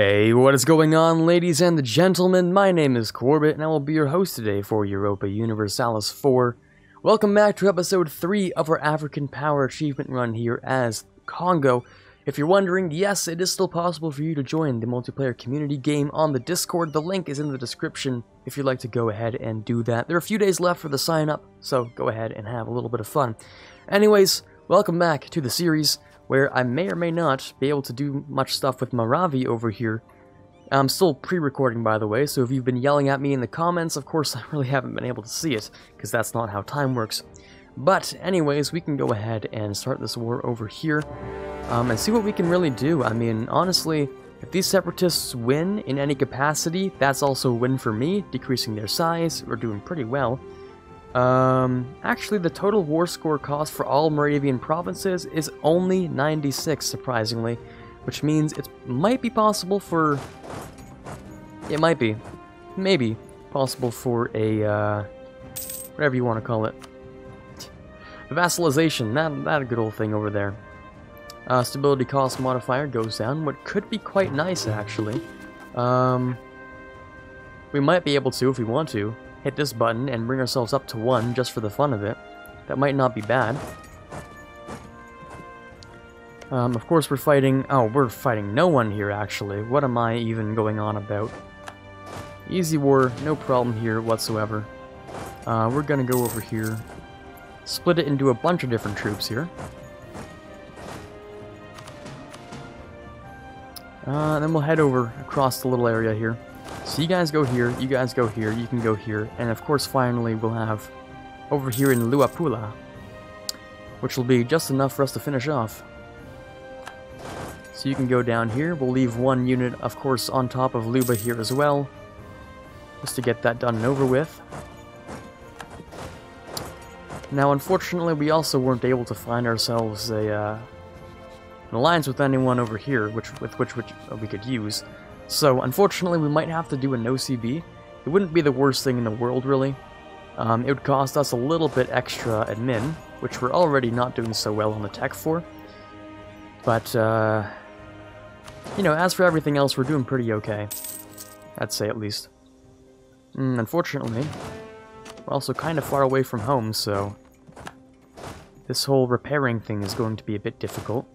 Hey, what is going on, ladies and gentlemen? My name is Quarbit, and I will be your host today for Europa Universalis 4. Welcome back to episode 3 of our African Power Achievement run here as Kongo. If you're wondering, yes, it is still possible for you to join the multiplayer community game on the Discord. The link is in the description if you'd like to go ahead and do that. There are a few days left for the sign-up, so go ahead and have a little bit of fun. Anyways, welcome back to the series, where I may or may not be able to do much stuff with Maravi over here. I'm still pre-recording, by the way, so if you've been yelling at me in the comments, of course I really haven't been able to see it, because that's not how time works. But anyways, we can go ahead and start this war over here, and see what we can really do. I mean, honestly, if these separatists win in any capacity, that's also a win for me, decreasing their size. We're doing pretty well. Actually, the total war score cost for all Moravian provinces is only 96, surprisingly, which means it might be possible for... It might be. Maybe possible for a, whatever you want to call it. Vassalization, that a good old thing over there. Stability cost modifier goes down, what could be quite nice, actually. We might be able to, if we want to, hit this button and bring ourselves up to 1 just for the fun of it. That might not be bad. Of course we're fighting... Oh, we're fighting no one here, actually. What am I even going on about? Easy war, no problem here whatsoever. We're gonna go over here. Split it into a bunch of different troops here. Then we'll head over across the little area here. So you guys go here, you guys go here, you can go here, and of course finally we'll have over here in Luapula, which will be just enough for us to finish off. So you can go down here, we'll leave one unit of course on top of Luba here as well, just to get that done and over with. Now unfortunately we also weren't able to find ourselves an alliance with anyone over here, which we could use. So, unfortunately, we might have to do a no-CB. It wouldn't be the worst thing in the world, really. It would cost us a little bit extra admin, which we're already not doing so well on the tech for. But, you know, as for everything else, we're doing pretty okay. I'd say, at least. Unfortunately, we're also kind of far away from home, so... this whole repairing thing is going to be a bit difficult.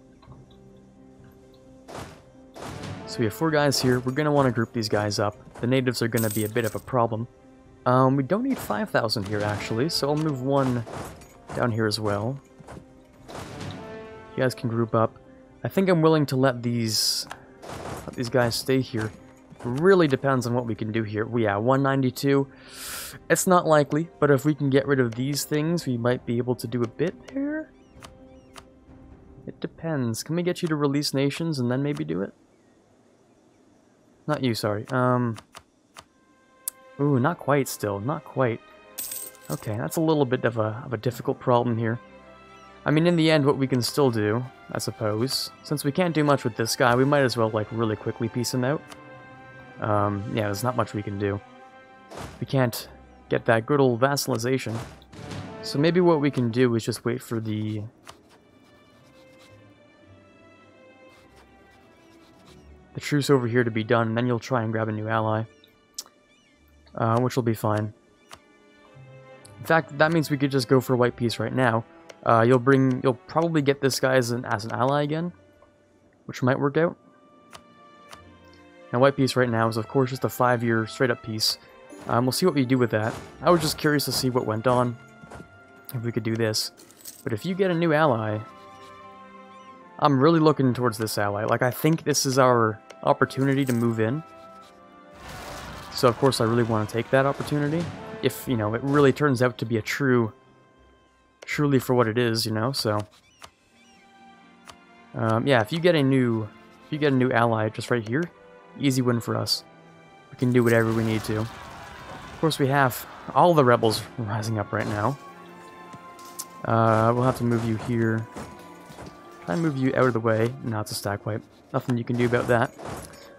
So we have 4 guys here. We're going to want to group these guys up. The natives are going to be a bit of a problem. We don't need 5,000 here, actually, so I'll move 1 down here as well. You guys can group up. I think I'm willing to let these guys stay here. It really depends on what we can do here. Yeah, 192. It's not likely, but if we can get rid of these things, we might be able to do a bit there. It depends. Can we get you to release nations and then maybe do it? Not you, sorry. Ooh, not quite still. Not quite. Okay, that's a little bit of a difficult problem here. I mean, in the end, what we can still do, I suppose, since we can't do much with this guy, we might as well, like, really quickly piece him out. Yeah, there's not much we can do. We can't get that good old vassalization. So maybe what we can do is just wait for the... truce over here to be done, and then you'll try and grab a new ally. Which will be fine. In fact, that means we could just go for white peace right now. You'll probably get this guy as an ally again, which might work out. Now white peace right now is of course just a 5-year straight up peace. We'll see what we do with that. I was just curious to see what went on, if we could do this. But if you get a new ally, I'm really looking towards this ally. Like, I think this is our opportunity to move in. So, of course, I really want to take that opportunity. If, you know, it really turns out to be a truly for what it is, you know, so... yeah, if you get a new ally just right here, easy win for us. We can do whatever we need to. Of course, we have all the rebels rising up right now. We'll have to move you here. Try and move you out of the way. No, it's a stack wipe. Nothing you can do about that.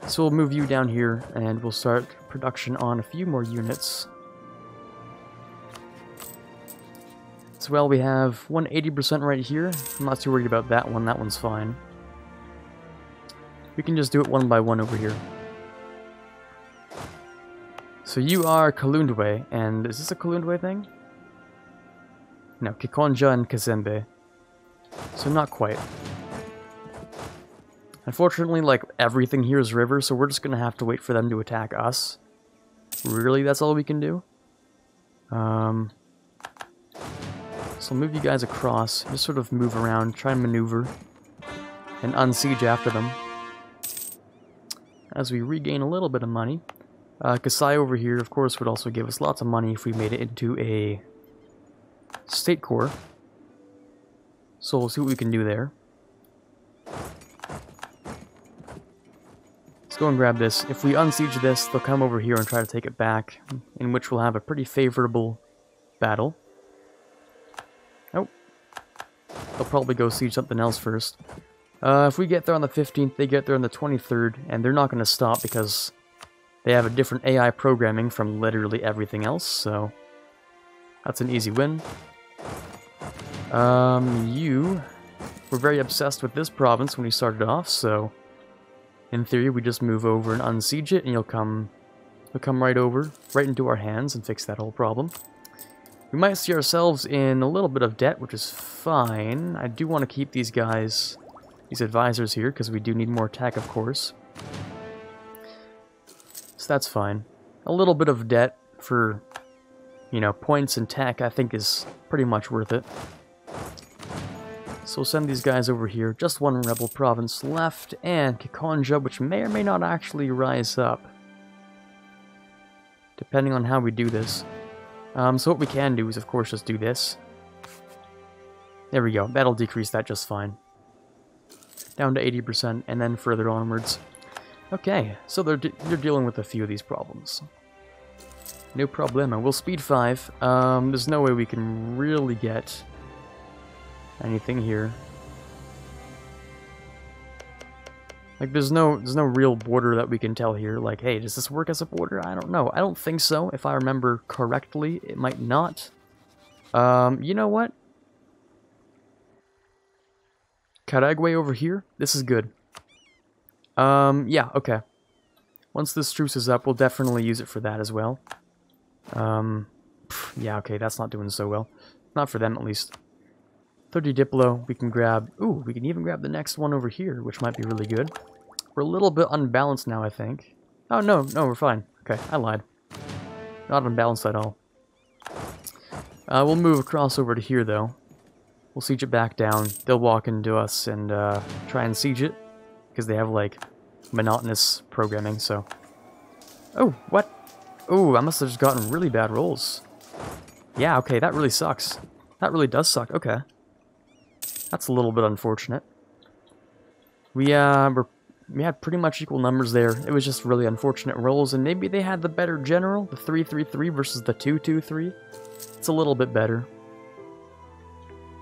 So we'll move you down here, and we'll start production on a few more units. As well, we have 180% right here. I'm not too worried about that one. That one's fine. We can just do it one by one over here. So you are Kalundwe, and is this a Kalundwe thing? No, Kikonja and Kazembe. So not quite. Unfortunately, like, everything here is river, so we're just gonna have to wait for them to attack us. Really, that's all we can do? So I'll move you guys across, just sort of move around, try and maneuver, and unsiege after them. As we regain a little bit of money. Kasai over here, of course, would also give us lots of money if we made it into a state core. So we'll see what we can do there. Let's go and grab this. If we unsiege this, they'll come over here and try to take it back, in which we'll have a pretty favorable battle. Oh. They'll probably go siege something else first. If we get there on the 15th, they get there on the 23rd, and they're not going to stop because they have a different AI programming from literally everything else, so that's an easy win. You were very obsessed with this province when we started off, so in theory we just move over and unsiege it, and you'll come right over, right into our hands, and fix that whole problem. We might see ourselves in a little bit of debt, which is fine. I do want to keep these guys, these advisors here, because we do need more tech, of course. So that's fine. A little bit of debt for, you know, points and tech, I think is pretty much worth it. So we'll send these guys over here. Just one rebel province left, and Kikonja, which may or may not actually rise up, depending on how we do this. So what we can do is, of course, just do this. There we go. That'll decrease that just fine. Down to 80%, and then further onwards. Okay, so they're dealing with a few of these problems. No problema. We'll speed 5. There's no way we can really get anything here. Like, there's no real border that we can tell here. Like, hey, does this work as a border? I don't know. I don't think so. If I remember correctly, it might not. You know what? Karagwe over here? This is good. Yeah, okay. Once this truce is up, we'll definitely use it for that as well. Yeah, okay, that's not doing so well. Not for them, at least. 30 Diplo, we can grab... Ooh, we can even grab the next one over here, which might be really good. We're a little bit unbalanced now, I think. Oh, no, we're fine. Okay, I lied. Not unbalanced at all. We'll move across over to here, though. We'll siege it back down. They'll walk into us and try and siege it, because they have, like, monotonous programming, so... Oh, what? Oh, I must have just gotten really bad rolls. Yeah, okay, that really sucks. That really does suck, okay. That's a little bit unfortunate. We had pretty much equal numbers there. It was just really unfortunate rolls, and maybe they had the better general, the 3-3-3 versus the 2-2-3. It's a little bit better.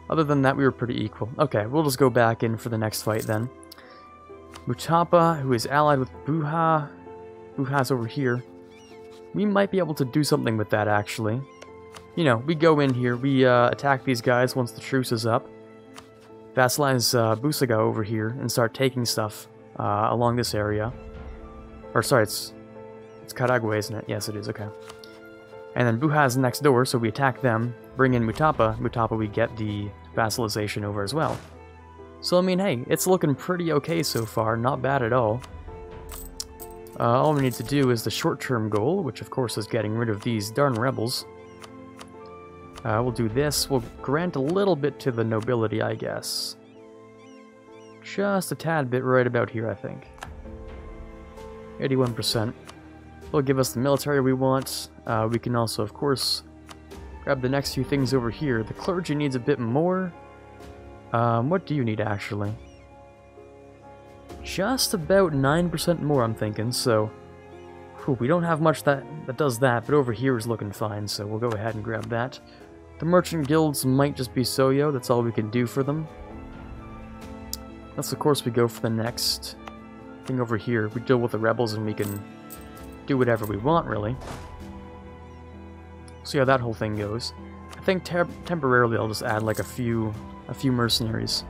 Other than that, we were pretty equal. Okay, we'll just go back in for the next fight then. Mutapa, who is allied with Buha. Buha's over here. We might be able to do something with that, actually. You know, we go in here, we attack these guys once the truce is up. Vassalize Busaga over here and start taking stuff along this area. Or sorry, it's Karagwe, isn't it? Yes, it is, okay. And then Buha's next door, so we attack them, bring in Mutapa. Mutapa, we get the vassalization over as well. So, I mean, hey, it's looking pretty okay so far, not bad at all. All we need to do is the short-term goal, which of course is getting rid of these darn rebels. We'll do this. We'll grant a little bit to the nobility, I guess. Just a tad bit right about here, I think. 81%. They'll give us the military we want. We can also, of course, grab the next few things over here. The clergy needs a bit more. What do you need, actually? Just about 9% more, I'm thinking, so... Whew, we don't have much that does that, but over here is looking fine, so we'll go ahead and grab that. The merchant guilds might just be Soyo, that's all we can do for them. Unless, of course, we go for the next thing over here. We deal with the rebels and we can do whatever we want, really. See how that whole thing goes. I think temporarily I'll just add like a few mercenaries.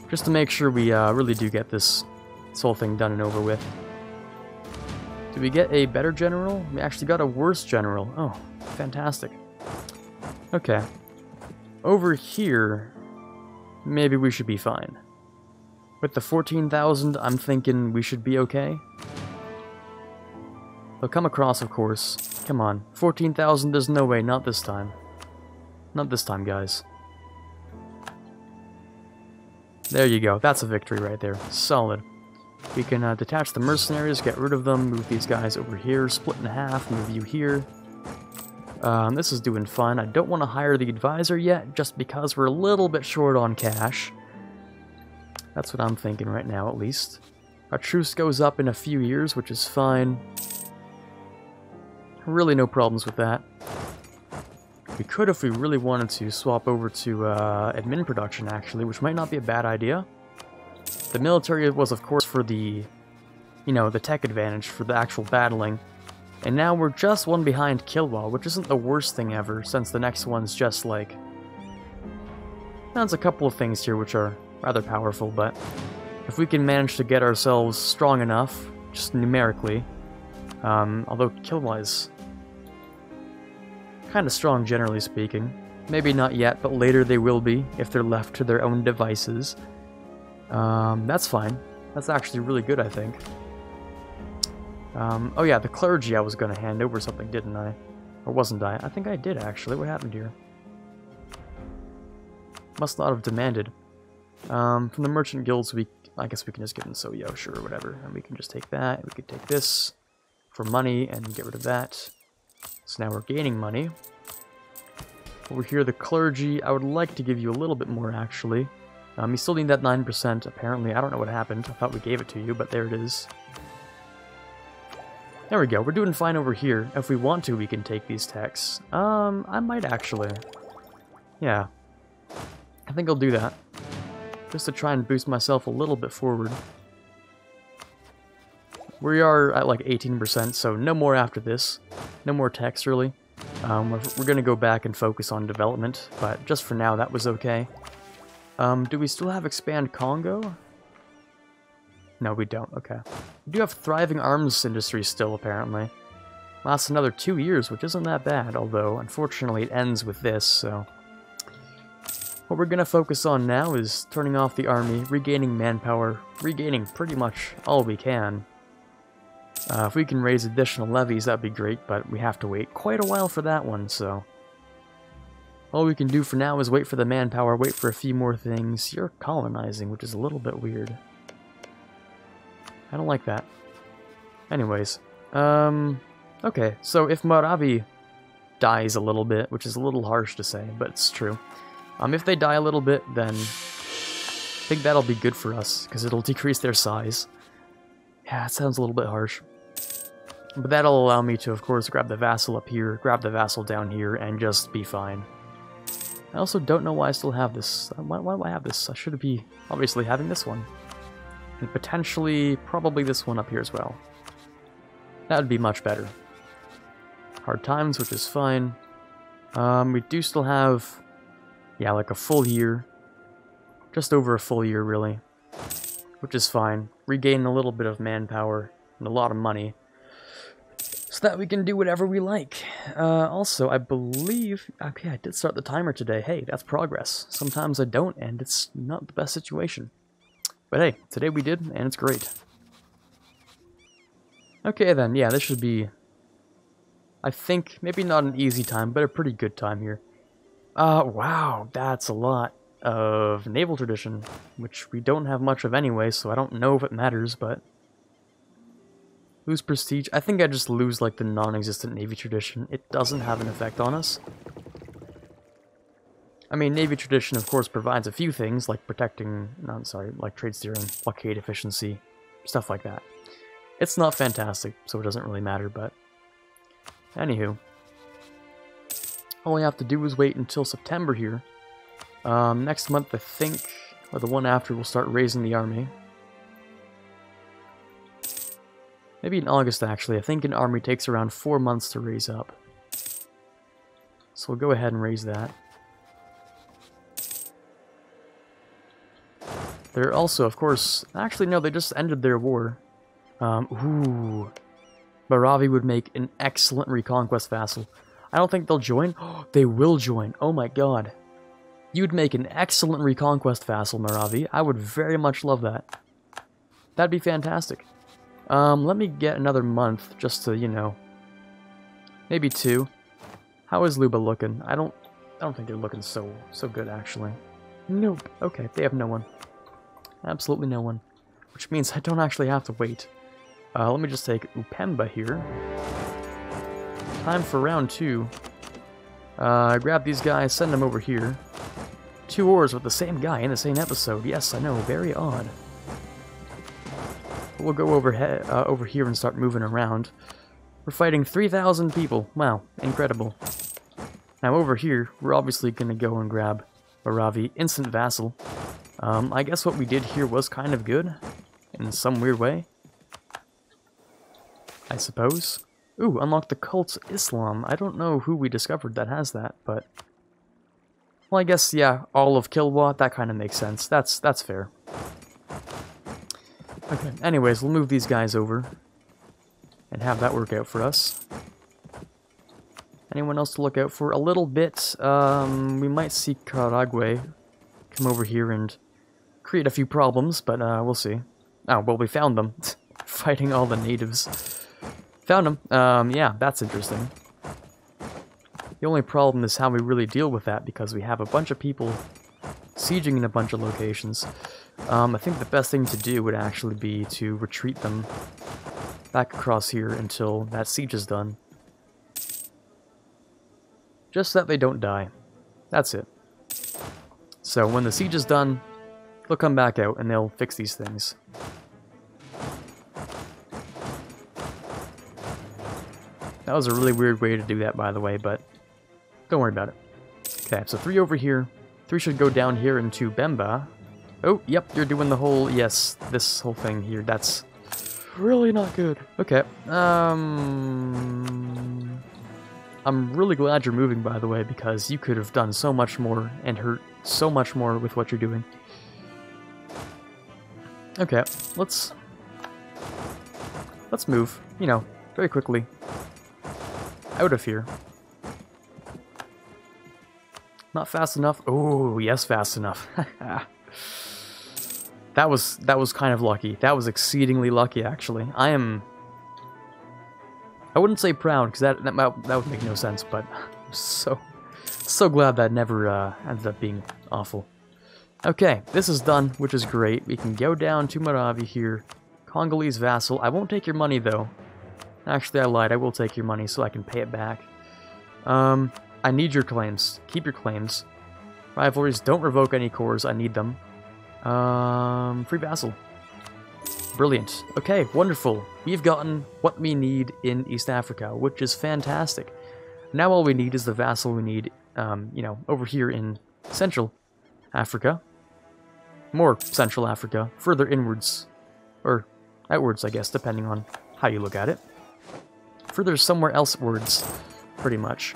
Just to make sure we really do get this whole thing done and over with. Did we get a better general? We actually got a worse general. Oh, fantastic. Okay. Over here, maybe we should be fine. With the 14,000, I'm thinking we should be okay. They'll come across, of course. Come on. 14,000, there's no way. Not this time. Not this time, guys. There you go. That's a victory right there. Solid. We can detach the mercenaries, get rid of them, move these guys over here, split in half, move you here. This is doing fun. I don't want to hire the advisor yet, just because we're a little bit short on cash. That's what I'm thinking right now, at least. Our truce goes up in a few years, which is fine. Really no problems with that. We could, if we really wanted to, swap over to admin production, actually, which might not be a bad idea. The military was, of course, for the, you know, the tech advantage, for the actual battling. And now we're just one behind Kilwa, which isn't the worst thing ever, since the next one's just, like... There's a couple of things here which are rather powerful, but if we can manage to get ourselves strong enough, just numerically, although Kilwa is kind of strong, generally speaking. Maybe not yet, but later they will be, if they're left to their own devices. That's fine. That's actually really good, I think. Oh yeah, the clergy I was going to hand over something, didn't I? Or wasn't I? I think I did, actually. What happened here? Must not have demanded. From the merchant guilds, I guess we can just give them so-yo, sure, whatever. And we can just take that, we could take this for money and get rid of that. So now we're gaining money. Over here, the clergy, I would like to give you a little bit more, actually. You still need that 9%, apparently. I don't know what happened. I thought we gave it to you, but there it is. There we go. We're doing fine over here. If we want to, we can take these techs. I might actually. Yeah. I think I'll do that. Just to try and boost myself a little bit forward. We are at like 18%, so no more after this. No more techs, really. We're going to go back and focus on development, but just for now, that was okay. Do we still have Expand Kongo? No, we don't. Okay. We do have thriving arms industry still, apparently. Lasts another 2 years, which isn't that bad, although, unfortunately, it ends with this, so... What we're going to focus on now is turning off the army, regaining manpower, regaining pretty much all we can. If we can raise additional levies, that'd be great, but we have to wait quite a while for that one, so... All we can do for now is wait for the manpower, wait for a few more things. You're colonizing, which is a little bit weird. I don't like that. Anyways, okay, so if Maravi dies a little bit, which is a little harsh to say, but it's true. If they die a little bit, then I think that'll be good for us, because it'll decrease their size. Yeah, it sounds a little bit harsh. But that'll allow me to, of course, grab the vassal up here, grab the vassal down here, and just be fine. I also don't know why I still have this. Why do I have this? I should be, obviously, having this one. And potentially, probably this one up here as well. That would be much better. Hard times, which is fine. We do still have... Yeah, like a full year. Just over a full year, really. Which is fine. Regain a little bit of manpower and a lot of money. So that we can do whatever we like. Also, I believe... Okay, I did start the timer today. Hey, that's progress. Sometimes I don't, and it's not the best situation. But hey, today we did, and it's great. Okay then, yeah, this should be... I think, maybe not an easy time, but a pretty good time here. Wow, that's a lot of naval tradition, which we don't have much of anyway, so I don't know if it matters, but... Lose prestige? I think I just lose, like, the non-existent navy tradition. It doesn't have an effect on us. I mean, navy tradition, of course, provides a few things, like protecting... No, I'm sorry, like trade steering, blockade efficiency, stuff like that. It's not fantastic, so it doesn't really matter, but... Anywho. All we have to do is wait until September here. Next month, I think, or the one after, we'll start raising the army. Maybe in August, actually. I think an army takes around 4 months to raise up. So we'll go ahead and raise that. They're also, of course... Actually, no, they just ended their war. Ooh. Maravi would make an excellent reconquest vassal. I don't think they'll join. They will join. Oh my god. You'd make an excellent reconquest vassal, Maravi. I would very much love that. That'd be fantastic. Let me get another month just to, you know, maybe 2. How is Luba looking? I don't think they're looking so good, actually. Nope. Okay, they have no one. Absolutely no one. Which means I don't actually have to wait. Let me just take Upemba here. Time for round 2. Grab these guys, send them over here. 2 wars with the same guy in the same episode. Yes, I know, very odd. We'll go over here and start moving around. We're fighting 3,000 people. Wow, incredible. Now over here, we're obviously going to go and grab Maravi, instant vassal. I guess what we did here was kind of good, in some weird way. I suppose. Ooh, unlock the cult's Islam. I don't know who we discovered that has that, but... Well, I guess, yeah, all of Kilwa, that kind of makes sense. That's fair. Okay, anyways, we'll move these guys over. And have that work out for us. Anyone else to look out for? A little bit, we might see Karagwe come over here and create a few problems, but we'll see. Oh, well, we found them. Fighting all the natives. Found them. Yeah, that's interesting. The only problem is how we really deal with that, because we have a bunch of people sieging in a bunch of locations. I think the best thing to do would actually be to retreat them back across here until that siege is done. Just so that they don't die. That's it. So when the siege is done, they'll come back out and they'll fix these things. That was a really weird way to do that, by the way, but don't worry about it. Okay, so 3 over here. 3 should go down here into Bemba. Oh, yep, you're doing the whole, yes, this whole thing here. That's really not good. Okay, I'm really glad you're moving, by the way, because you could have done so much more and hurt so much more with what you're doing. Okay, let's move, you know, very quickly. Out of here. Not fast enough. Oh, yes, fast enough. That was kind of lucky. That was exceedingly lucky, actually. I wouldn't say proud, because that would make no sense, but I'm so glad that never ended up being awful. Okay, this is done, which is great. We can go down to Maravi here. Congolese vassal. I won't take your money, though. Actually, I lied. I will take your money so I can pay it back. I need your claims. Keep your claims. Rivalries, don't revoke any cores. I need them. Free vassal. Brilliant. Okay, wonderful. We've gotten what we need in East Africa, which is fantastic. Now all we need is the vassal we need, you know, over here in Central Africa. More Central Africa. Further inwards. Or outwards, I guess, depending on how you look at it. Further somewhere elsewards, pretty much.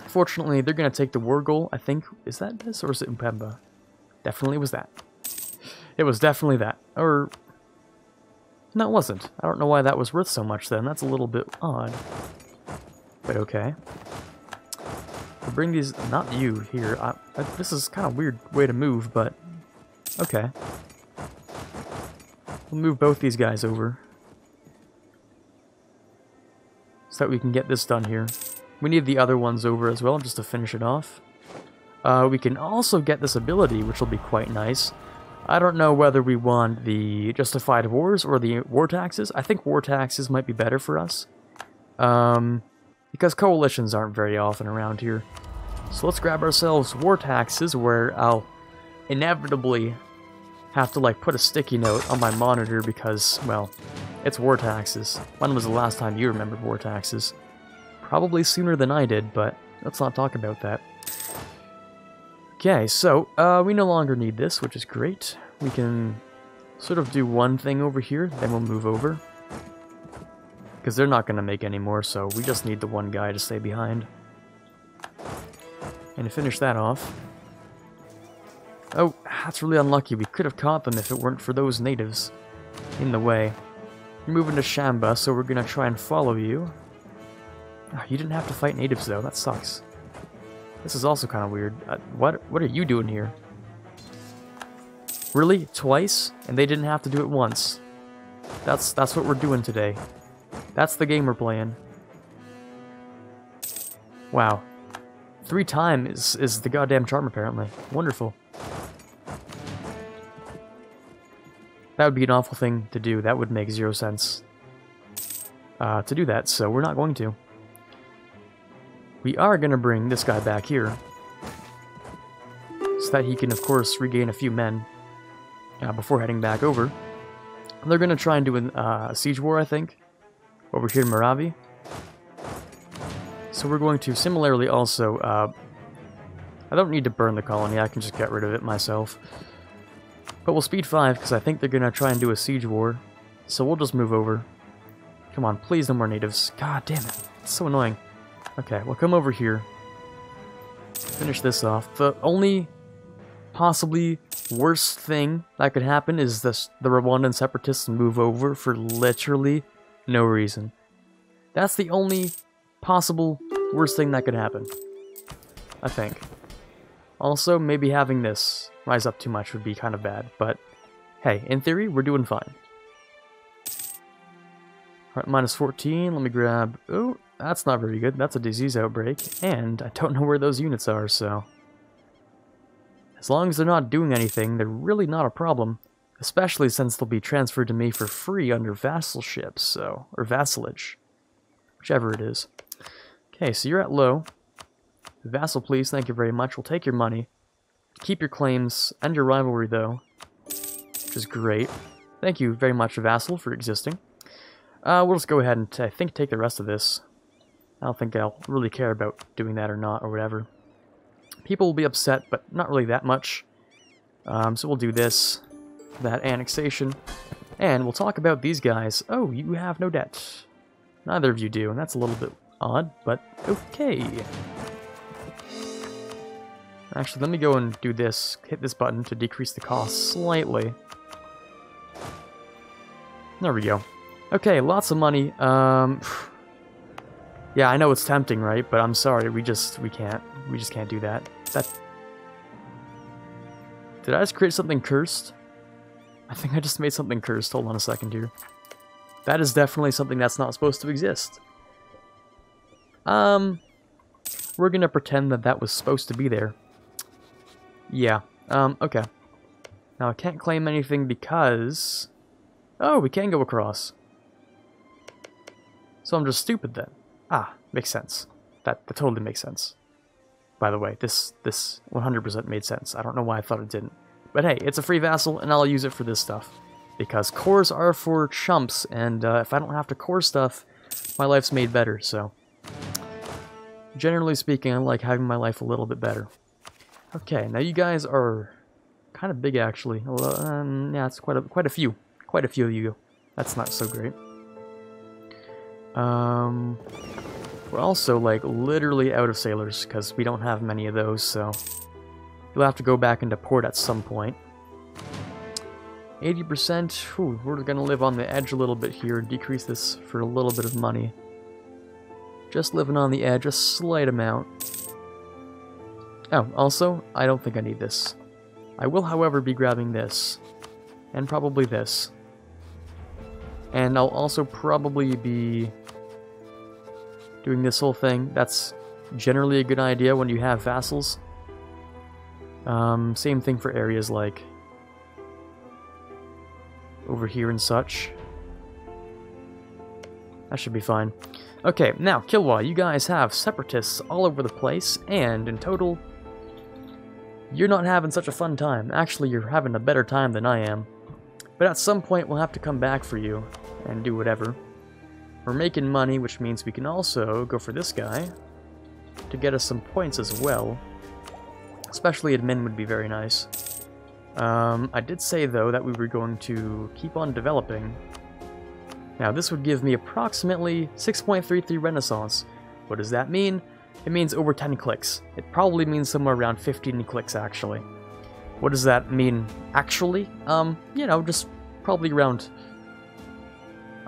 Fortunately, they're going to take the war goal, I think. Is that this, or is it Mpemba? Definitely was that. It was definitely that. Or... no, it wasn't. I don't know why that was worth so much then. That's a little bit odd. But okay. We'll bring these... not you here. This is kind of a weird way to move, but... okay. We'll move both these guys over. So that we can get this done here. We need the other ones over as well, just to finish it off. We can also get this ability, which will be quite nice. I don't know whether we want the Justified Wars or the War Taxes. I think War Taxes might be better for us. Because coalitions aren't very often around here. So let's grab ourselves War Taxes, where I'll inevitably have to, like, put a sticky note on my monitor because, well, it's War Taxes. When was the last time you remembered War Taxes? Probably sooner than I did, but let's not talk about that. Okay, so, we no longer need this, which is great. We can sort of do one thing over here, then we'll move over. Because they're not going to make any more, so we just need the one guy to stay behind. And to finish that off... oh, that's really unlucky. We could have caught them if it weren't for those natives in the way. You're moving to Shamba, so we're gonna try and follow you. Oh, you didn't have to fight natives though, that sucks. This is also kind of weird. What are you doing here? Really? Twice? And they didn't have to do it once. That's what we're doing today. That's the game we're playing. Wow. 3 times is the goddamn charm, apparently. Wonderful. That would be an awful thing to do. That would make 0 sense to do that, so we're not going to. We are going to bring this guy back here, so that he can, of course, regain a few men before heading back over. They're going to try and do a siege war, I think, over here in Moravi. So we're going to similarly also... I don't need to burn the colony, I can just get rid of it myself. But we'll speed 5, because I think they're going to try and do a siege war. So we'll just move over. Come on, please no more natives. God damn it, it's so annoying. Okay, we'll come over here. Finish this off. The only possibly worst thing that could happen is the Rwandan separatists move over for literally no reason. That's the only possible worst thing that could happen, I think. Also, maybe having this rise up too much would be kind of bad, but hey, in theory, we're doing fine. Alright, minus 14, let me grab... Oh, that's not very good, that's a disease outbreak, and I don't know where those units are, so... As long as they're not doing anything, they're really not a problem, especially since they'll be transferred to me for free under vassalship, so... or vassalage. Whichever it is. Okay, so you're at low. Vassal, please, thank you very much, we'll take your money. Keep your claims, and your rivalry, though. Which is great. Thank you very much, Vassal, for existing. We'll just go ahead and, I think, take the rest of this. I don't think I'll really care about doing that or not, or whatever. People will be upset, but not really that much. So we'll do this, that annexation, and we'll talk about these guys. Oh, you have no debt. Neither of you do, and that's a little bit odd, but okay. Actually, let me go and do this, hit this button to decrease the cost slightly. There we go. Okay, lots of money. Yeah, I know it's tempting, right? But I'm sorry, we just can't do that. Did I just create something cursed? I think I just made something cursed. Hold on a second here. That is definitely something that's not supposed to exist. We're gonna pretend that that was supposed to be there. Yeah, okay. Now I can't claim anything because... Oh, we can go across. So I'm just stupid then. Ah, makes sense. That totally makes sense. By the way, this 100% made sense. I don't know why I thought it didn't. But hey, it's a free vassal, and I'll use it for this stuff. Because cores are for chumps, and if I don't have to core stuff, my life's made better, so... Generally speaking, I like having my life a little bit better. Okay, now you guys are kind of big, actually. Yeah, it's quite a few. Quite a few of you. That's not so great. We're also, like, literally out of sailors, because we don't have many of those, so... You'll have to go back into port at some point. 80%, whew, we're gonna live on the edge a little bit here, decrease this for a little bit of money. Just living on the edge, a slight amount. Oh, also, I don't think I need this. I will, however, be grabbing this. And probably this. And I'll also probably be doing this whole thing. That's generally a good idea when you have vassals. Same thing for areas like over here and such. That should be fine. Okay, now, Kilwa, you guys have separatists all over the place, and in total, you're not having such a fun time. Actually, you're having a better time than I am. But at some point, we'll have to come back for you and do whatever. We're making money, which means we can also go for this guy to get us some points as well. Especially admin would be very nice. I did say, though, that we were going to keep on developing. Now, this would give me approximately 6.33 Renaissance. What does that mean? It means over 10 clicks. It probably means somewhere around 15 clicks, actually. What does that mean, actually? You know, just probably around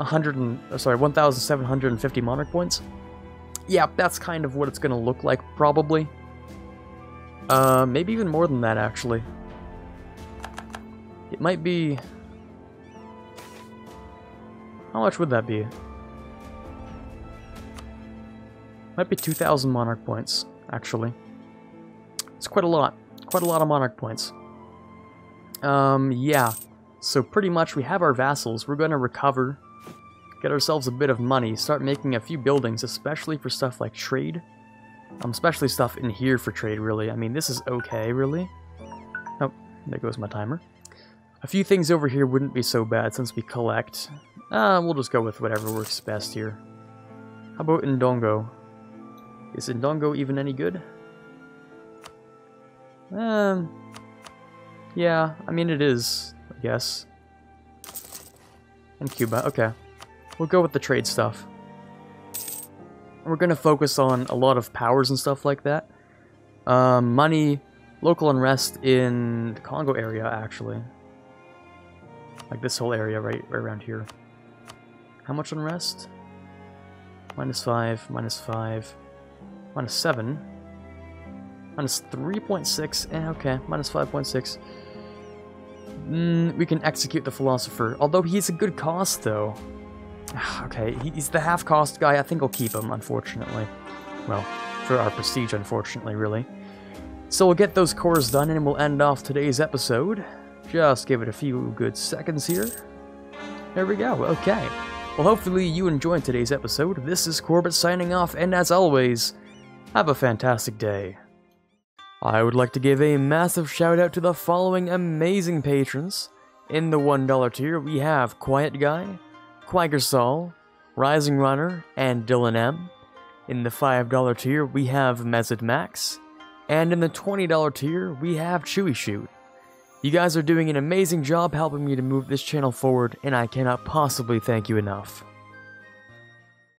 1,750 monarch points. Yeah, that's kind of what it's gonna look like, probably. Maybe even more than that, actually. It might be... How much would that be? Might be 2,000 monarch points, actually. It's quite a lot. Quite a lot of monarch points. Yeah. So pretty much we have our vassals. We're gonna recover, get ourselves a bit of money, start making a few buildings, especially for stuff like trade. Especially stuff in here for trade, really. I mean, this is okay, really. Oh, there goes my timer. A few things over here wouldn't be so bad since we collect. We'll just go with whatever works best here. How about Ndongo? Is Ndongo even any good? Yeah, I mean it is, I guess. And Cuba, okay. We'll go with the trade stuff. We're gonna focus on a lot of powers and stuff like that. Money, local unrest in the Kongo area, actually. Like this whole area right around here. How much unrest? -5, -5, -7. -3.6, okay, -5.6. We can execute the philosopher, although he's a good cost, though. Okay, he's the half-cost guy. I think I'll keep him, unfortunately. Well, for our prestige, unfortunately, really. So we'll get those cores done, and we'll end off today's episode. Just give it a few good seconds here. There we go, okay. Well, hopefully you enjoyed today's episode. This is Quarbit signing off, and as always, have a fantastic day. I would like to give a massive shout out to the following amazing patrons. In the $1 tier, we have Quiet Guy, Quaggersol, Rising Runner, and Dylan M. In the $5 tier, we have Mezid Max. And in the $20 tier, we have Chewy Shoot. You guys are doing an amazing job helping me to move this channel forward, and I cannot possibly thank you enough.